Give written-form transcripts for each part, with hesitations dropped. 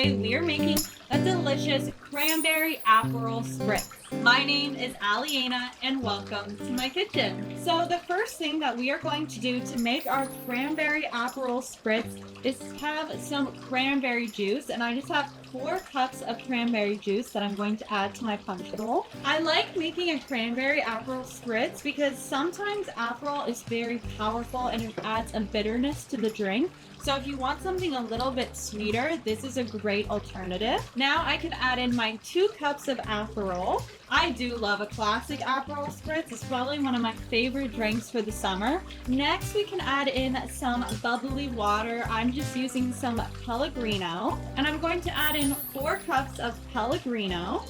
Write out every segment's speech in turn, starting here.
today we are making a delicious cranberry Aperol Spritz. My name is Aliana and welcome to my kitchen. So the first thing that we are going to do to make our cranberry Aperol Spritz is have some cranberry juice, and I just have 4 cups of cranberry juice that I'm going to add to my punch bowl. I like making a cranberry Aperol Spritz because sometimes Aperol is very powerful and it adds a bitterness to the drink. So if you want something a little bit sweeter, this is a great alternative. Now I can add in my 2 cups of Aperol. I do love a classic Aperol Spritz. It's probably one of my favorite drinks for the summer. Next, we can add in some bubbly water. I'm just using some Pellegrino, and I'm going to add in 4 cups of Pellegrino.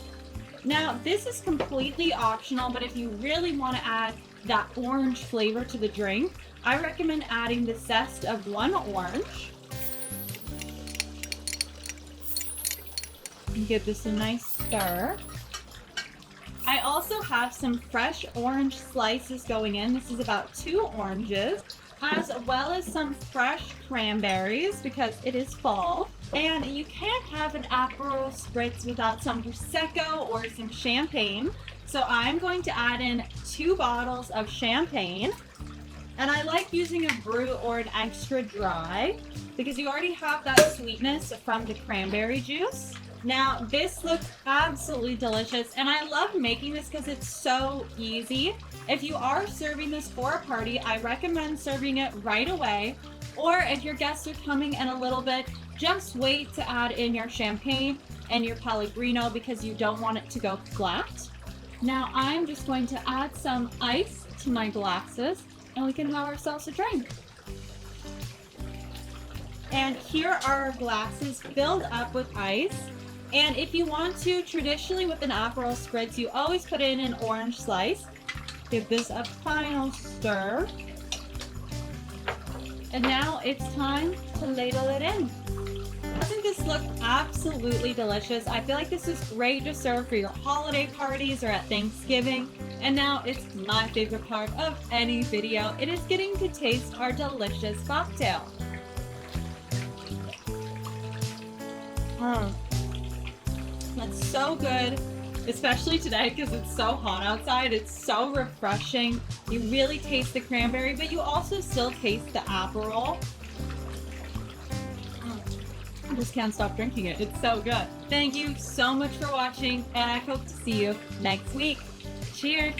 Now, this is completely optional, but if you really want to add that orange flavor to the drink, I recommend adding the zest of 1 orange. And give this a nice stir. I also have some fresh orange slices going in. This is about 2 oranges, as well as some fresh cranberries because it is fall. And you can't have an Aperol Spritz without some prosecco or some champagne. So I'm going to add in 2 bottles of champagne. And I like using a brut or an extra dry because you already have that sweetness from the cranberry juice. Now, this looks absolutely delicious, and I love making this because it's so easy. If you are serving this for a party, I recommend serving it right away. Or if your guests are coming in a little bit, just wait to add in your champagne and your Pellegrino because you don't want it to go flat. Now, I'm just going to add some ice to my glasses, and we can have ourselves a drink. And here are our glasses filled up with ice. And if you want to, traditionally with an Aperol Spritz, you always put in an orange slice. Give this a final stir. And now it's time to ladle it in. Doesn't this look absolutely delicious? I feel like this is great to serve for your holiday parties or at Thanksgiving. And now it's my favorite part of any video. It is getting to taste our delicious cocktail. That's so good, especially today because it's so hot outside. It's so refreshing. You really taste the cranberry, but you also still taste the Aperol. I just can't stop drinking it. It's so good. Thank you so much for watching, and I hope to see you next week. Cheers!